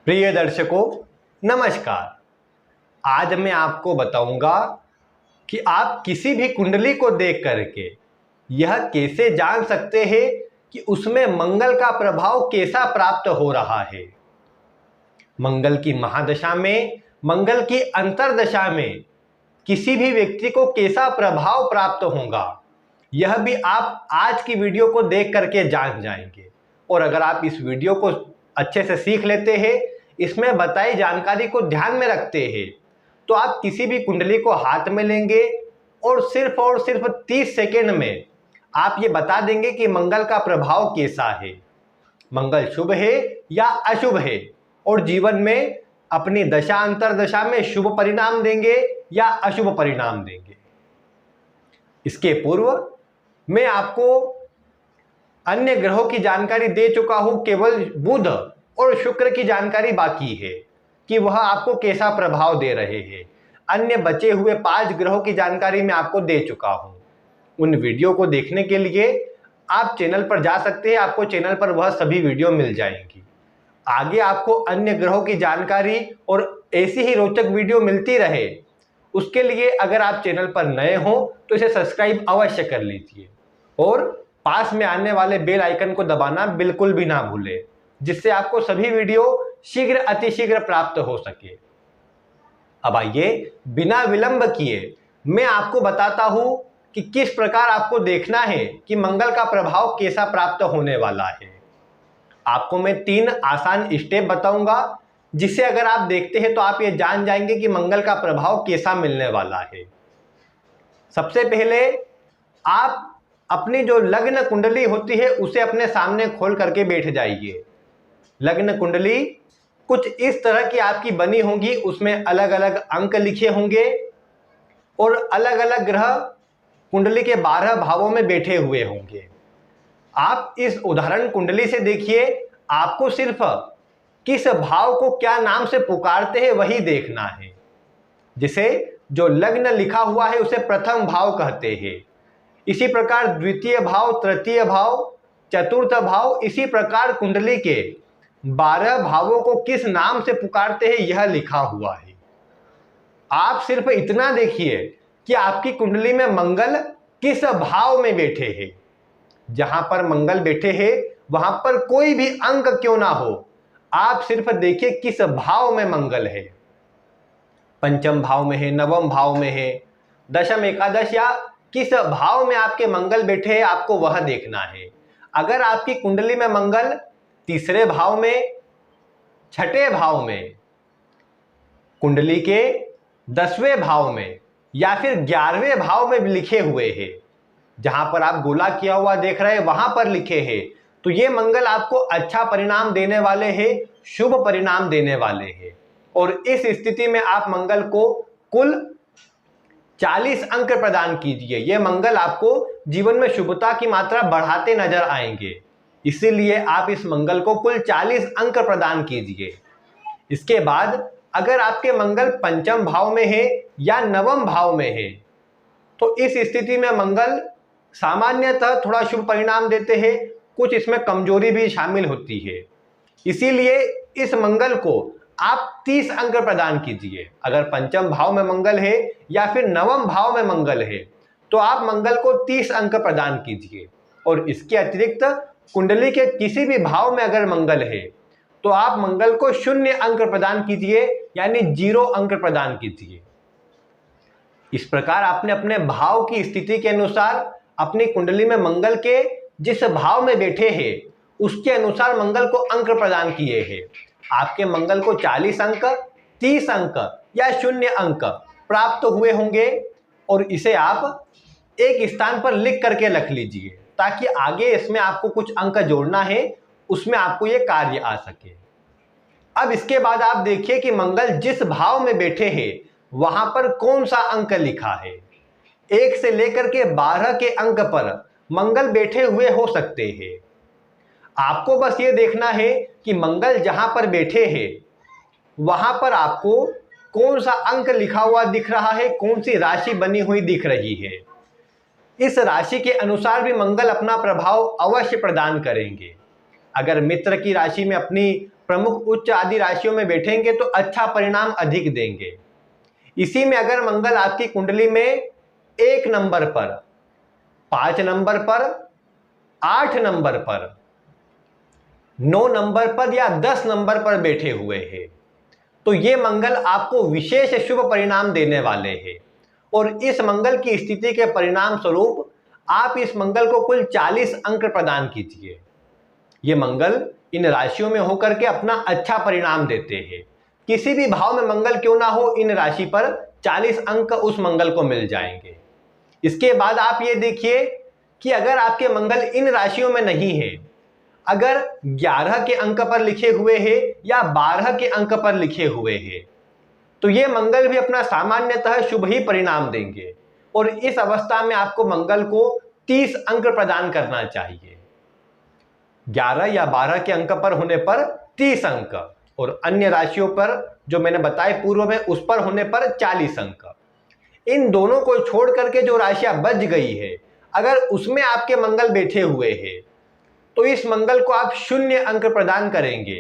प्रिय दर्शकों, नमस्कार। आज मैं आपको बताऊंगा कि आप किसी भी कुंडली को देख करके यह कैसे जान सकते हैं कि उसमें मंगल का प्रभाव कैसा प्राप्त हो रहा है। मंगल की महादशा में, मंगल की अंतर्दशा में किसी भी व्यक्ति को कैसा प्रभाव प्राप्त होगा, यह भी आप आज की वीडियो को देख करके जान जाएंगे। और अगर आप इस वीडियो को अच्छे से सीख लेते हैं, इसमें बताई जानकारी को ध्यान में रखते हैं, तो आप किसी भी कुंडली को हाथ में लेंगे और सिर्फ 30 सेकेंड में आप ये बता देंगे कि मंगल का प्रभाव कैसा है, मंगल शुभ है या अशुभ है, और जीवन में अपनी दशा अंतर्दशा में शुभ परिणाम देंगे या अशुभ परिणाम देंगे। इसके पूर्व मैं आपको अन्य ग्रहों की जानकारी दे चुका हूं, केवल बुध और शुक्र की जानकारी बाकी है कि वह आपको कैसा प्रभाव दे रहे हैं। अन्य बचे हुए 5 ग्रहों की जानकारी मैं आपको दे चुका हूं। उन वीडियो को देखने के लिए आप चैनल पर जा सकते हैं, आपको चैनल पर वह सभी वीडियो मिल जाएंगी। आगे आपको अन्य ग्रहों की जानकारी और ऐसी ही रोचक वीडियो मिलती रहे, उसके लिए अगर आप चैनल पर नए हो तो इसे सब्सक्राइब अवश्य कर लीजिए और पास में आने वाले बेल आइकन को दबाना बिल्कुल भी ना भूलें, जिससे आपको सभी वीडियो शीघ्र अतिशीघ्र प्राप्त हो सके। अब आइए बिना विलंब किए मैं आपको बताता हूं कि किस प्रकार आपको देखना है कि मंगल का प्रभाव कैसा प्राप्त होने वाला है। आपको मैं 3 आसान स्टेप बताऊंगा, जिसे अगर आप देखते हैं तो आप ये जान जाएंगे कि मंगल का प्रभाव कैसा मिलने वाला है। सबसे पहले आप अपनी जो लग्न कुंडली होती है उसे अपने सामने खोल करके बैठ जाइए। लग्न कुंडली कुछ इस तरह की आपकी बनी होगी, उसमें अलग अलग अंक लिखे होंगे और अलग अलग ग्रह कुंडली के 12 भावों में बैठे हुए होंगे। आप इस उदाहरण कुंडली से देखिए, आपको सिर्फ किस भाव को क्या नाम से पुकारते हैं वही देखना है। जिसे जो लग्न लिखा हुआ है उसे प्रथम भाव कहते हैं। इसी प्रकार द्वितीय भाव, तृतीय भाव, चतुर्थ भाव, इसी प्रकार कुंडली के 12 भावों को किस नाम से पुकारते हैं यह लिखा हुआ है। आप सिर्फ इतना देखिए कि आपकी कुंडली में मंगल किस भाव में बैठे हैं। जहां पर मंगल बैठे हैं वहां पर कोई भी अंक क्यों ना हो, आप सिर्फ देखिए किस भाव में मंगल है। पंचम भाव में है, नवम भाव में है, दशम, एकादश, या किस भाव में आपके मंगल बैठे हैं, आपको वह देखना है। अगर आपकी कुंडली में मंगल तीसरे भाव में, छठे भाव में, कुंडली के 10वें भाव में या फिर 11वें भाव में लिखे हुए हैं, जहां पर आप गोला किया हुआ देख रहे हैं वहां पर लिखे हैं, तो ये मंगल आपको अच्छा परिणाम देने वाले हैं, शुभ परिणाम देने वाले हैं। और इस स्थिति में आप मंगल को कुल 40 अंक प्रदान कीजिए। यह मंगल आपको जीवन में शुभता की मात्रा बढ़ाते नजर आएंगे, इसीलिए आप इस मंगल को कुल 40 अंक प्रदान कीजिए। इसके बाद अगर आपके मंगल पंचम भाव में है या नवम भाव में है, तो इस स्थिति में मंगल सामान्यतः थोड़ा शुभ परिणाम देते हैं, कुछ इसमें कमजोरी भी शामिल होती है। इसीलिए इस मंगल को आप 30 अंक प्रदान कीजिए। अगर पंचम भाव में मंगल है या फिर नवम भाव में मंगल है तो आप मंगल को 30 अंक प्रदान कीजिए। और इसके अतिरिक्त कुंडली के किसी भी भाव में अगर मंगल है तो आप मंगल को 0 अंक प्रदान कीजिए, यानी 0 अंक प्रदान कीजिए। इस प्रकार आपने अपने भाव की स्थिति के अनुसार अपनी कुंडली में मंगल के जिस भाव में बैठे हैं उसके अनुसार मंगल को अंक प्रदान किए हैं। आपके मंगल को 40 अंक, 30 अंक या 0 अंक प्राप्त हुए होंगे, और इसे आप एक स्थान पर लिख करके रख लीजिए, ताकि आगे इसमें आपको कुछ अंक जोड़ना है, उसमें आपको ये कार्य आ सके। अब इसके बाद आप देखिए कि मंगल जिस भाव में बैठे हैं वहां पर कौन सा अंक लिखा है। 1 से लेकर के 12 के अंक पर मंगल बैठे हुए हो सकते हैं। आपको बस ये देखना है कि मंगल जहां पर बैठे हैं वहां पर आपको कौन सा अंक लिखा हुआ दिख रहा है, कौन सी राशि बनी हुई दिख रही है। इस राशि के अनुसार भी मंगल अपना प्रभाव अवश्य प्रदान करेंगे। अगर मित्र की राशि में अपनी प्रमुख उच्च आदि राशियों में बैठेंगे तो अच्छा परिणाम अधिक देंगे। इसी में अगर मंगल आपकी कुंडली में 1 नंबर पर, 5 नंबर पर, 8 नंबर पर, 9 नंबर पर या 10 नंबर पर बैठे हुए हैं तो ये मंगल आपको विशेष शुभ परिणाम देने वाले हैं। और इस मंगल की स्थिति के परिणाम स्वरूप आप इस मंगल को कुल 40 अंक प्रदान कीजिए। ये मंगल इन राशियों में होकर के अपना अच्छा परिणाम देते हैं। किसी भी भाव में मंगल क्यों ना हो, इन राशि पर 40 अंक उस मंगल को मिल जाएंगे। इसके बाद आप ये देखिए कि अगर आपके मंगल इन राशियों में नहीं है, अगर 11 के अंक पर लिखे हुए हैं या 12 के अंक पर लिखे हुए हैं तो ये मंगल भी अपना सामान्यतः शुभ ही परिणाम देंगे। और इस अवस्था में आपको मंगल को 30 अंक प्रदान करना चाहिए। 11 या 12 के अंक पर होने पर 30 अंक और अन्य राशियों पर जो मैंने बताए पूर्व में उस पर होने पर 40 अंक। इन दोनों को छोड़ करके जो राशियां बच गई है, अगर उसमें आपके मंगल बैठे हुए हैं तो इस मंगल को आप 0 अंक प्रदान करेंगे।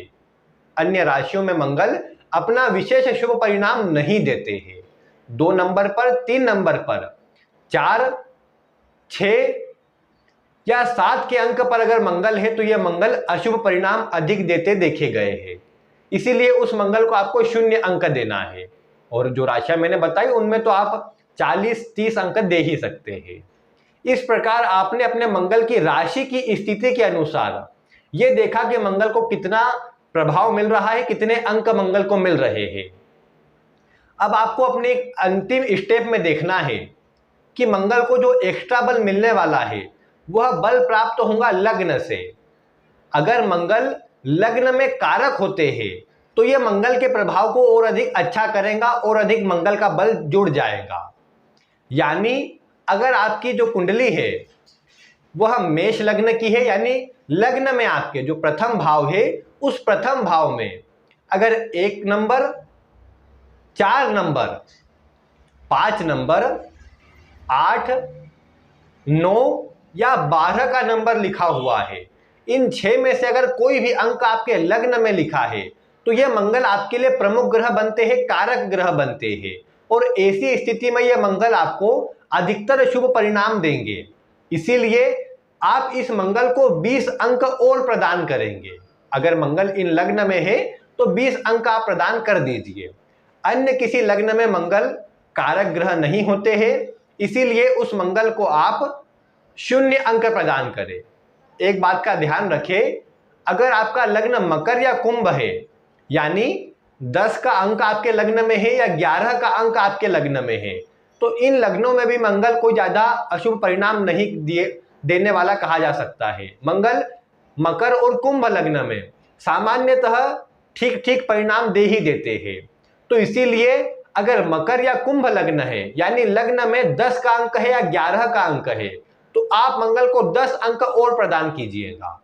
अन्य राशियों में मंगल अपना विशेष शुभ परिणाम नहीं देते हैं। 2 नंबर पर, 3 नंबर पर, 4, 6 या 7 के अंक पर अगर मंगल है तो यह मंगल अशुभ परिणाम अधिक देते देखे गए हैं। इसीलिए उस मंगल को आपको 0 अंक देना है। और जो राशियां मैंने बताई उनमें तो आप 40-30 अंक दे ही सकते हैं। इस प्रकार आपने अपने मंगल की राशि की स्थिति के अनुसार यह देखा कि मंगल को कितना प्रभाव मिल रहा है, कितने अंक मंगल को मिल रहे हैं। अब आपको अपने एक अंतिम स्टेप में देखना है कि मंगल को जो एक्स्ट्रा बल मिलने वाला है वह बल प्राप्त होगा लग्न से। अगर मंगल लग्न में कारक होते हैं तो यह मंगल के प्रभाव को और अधिक अच्छा करेगा और अधिक मंगल का बल जुड़ जाएगा। यानी अगर आपकी जो कुंडली है वह मेष लग्न की है, यानी लग्न में आपके जो प्रथम भाव है उस प्रथम भाव में अगर 1 नंबर, 4 नंबर, 5 नंबर, 8, 9 या 12 का नंबर लिखा हुआ है, इन 6 में से अगर कोई भी अंक आपके लग्न में लिखा है तो यह मंगल आपके लिए प्रमुख ग्रह बनते हैं, कारक ग्रह बनते हैं। और ऐसी स्थिति में यह मंगल आपको अधिकतर शुभ परिणाम देंगे। इसीलिए आप इस मंगल को 20 अंक और प्रदान करेंगे। अगर मंगल इन लग्न में है तो 20 अंक आप प्रदान कर दीजिए। अन्य किसी लग्न में मंगल कारक ग्रह नहीं होते हैं, इसीलिए उस मंगल को आप 0 अंक प्रदान करें। एक बात का ध्यान रखें, अगर आपका लग्न मकर या कुंभ है, यानी 10 का अंक आपके लग्न में है या 11 का अंक आपके लग्न में है, तो इन लग्नों में भी मंगल कोई ज्यादा अशुभ परिणाम नहीं देने वाला कहा जा सकता है। मंगल मकर और कुंभ लग्न में सामान्यतः ठीक ठीक परिणाम दे ही देते हैं। तो इसीलिए अगर मकर या कुंभ लग्न है, यानी लग्न में 10 का अंक है या 11 का अंक है, तो आप मंगल को 10 अंक और प्रदान कीजिएगा।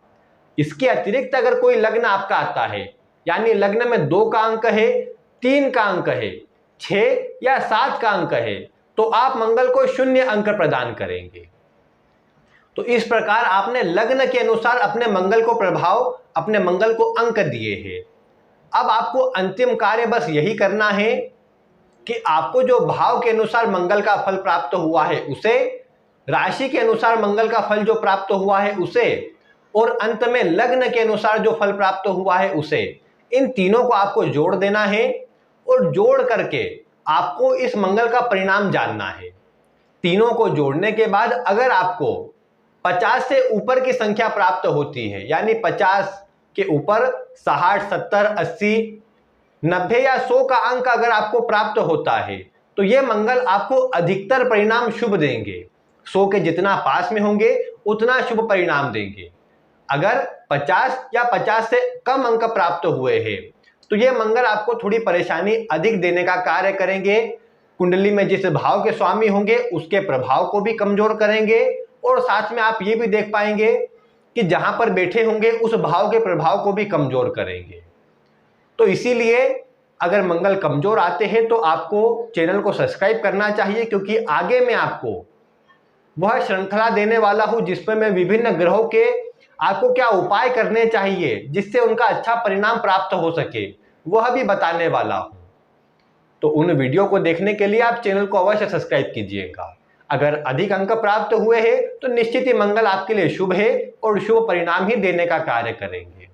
इसके अतिरिक्त अगर कोई लग्न आपका आता है, यानी लग्न में 2 का अंक है, 3 का अंक है, 6 या 7 का अंक है, तो आप मंगल को 0 अंक प्रदान करेंगे। तो इस प्रकार आपने लग्न के अनुसार अपने मंगल को प्रभाव, अपने मंगल को अंक दिए हैं। अब आपको अंतिम कार्य बस यही करना है कि आपको जो भाव के अनुसार मंगल का फल प्राप्त हुआ है उसे, राशि के अनुसार मंगल का फल जो प्राप्त हुआ है उसे, और अंत में लग्न के अनुसार जो फल प्राप्त हुआ है उसे, इन तीनों को आपको जोड़ देना है। और जोड़ करके आपको इस मंगल का परिणाम जानना है। तीनों को जोड़ने के बाद अगर आपको 50 से ऊपर की संख्या प्राप्त होती है, यानी 50 के ऊपर 60, 70, 80, 90 या 100 का अंक अगर आपको प्राप्त होता है तो यह मंगल आपको अधिकतर परिणाम शुभ देंगे। 100 के जितना पास में होंगे उतना शुभ परिणाम देंगे। अगर 50 या 50 से कम अंक प्राप्त हुए हैं तो यह मंगल आपको थोड़ी परेशानी अधिक देने का कार्य करेंगे। कुंडली में जिस भाव के स्वामी होंगे उसके प्रभाव को भी कमजोर करेंगे, और साथ में आप ये भी देख पाएंगे कि जहां पर बैठे होंगे उस भाव के प्रभाव को भी कमजोर करेंगे। तो इसीलिए अगर मंगल कमजोर आते हैं तो आपको चैनल को सब्सक्राइब करना चाहिए, क्योंकि आगे मैं आपको वह श्रृंखला देने वाला हूं जिसमें मैं विभिन्न ग्रहों के आपको क्या उपाय करने चाहिए जिससे उनका अच्छा परिणाम प्राप्त हो सके, वह भी बताने वाला हूं। तो उन वीडियो को देखने के लिए आप चैनल को अवश्य सब्सक्राइब कीजिएगा। अगर अधिक अंक प्राप्त हुए हैं तो निश्चित ही मंगल आपके लिए शुभ है और शुभ परिणाम ही देने का कार्य करेंगे।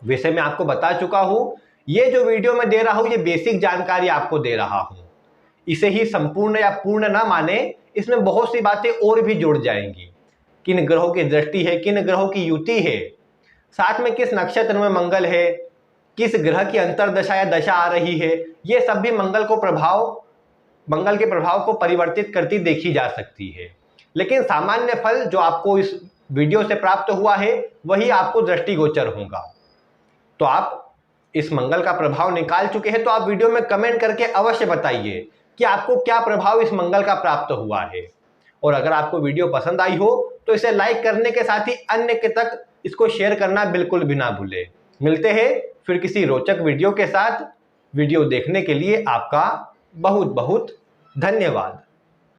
वैसे मैं आपको बता चुका हूं, ये जो वीडियो मैं दे रहा हूं ये बेसिक जानकारी आपको दे रहा हूं। इसे ही संपूर्ण या पूर्ण ना माने, इसमें बहुत सी बातें और भी जुड़ जाएंगी। किन ग्रहों की दृष्टि है, किन ग्रहों की युति है, साथ में किस नक्षत्र में मंगल है, किस ग्रह की अंतर्दशा या दशा आ रही है, ये सब भी मंगल के प्रभाव को परिवर्तित करती देखी जा सकती है। लेकिन सामान्य फल जो आपको इस वीडियो से प्राप्त हुआ है वही आपको दृष्टिगोचर होगा। तो आप इस मंगल का प्रभाव निकाल चुके हैं तो आप वीडियो में कमेंट करके अवश्य बताइए कि आपको क्या प्रभाव इस मंगल का प्राप्त हुआ है। और अगर आपको वीडियो पसंद आई हो तो इसे लाइक करने के साथ ही अन्य के तक इसको शेयर करना बिल्कुल भी ना भूलें। मिलते हैं फिर किसी रोचक वीडियो के साथ। वीडियो देखने के लिए आपका बहुत बहुत धन्यवाद।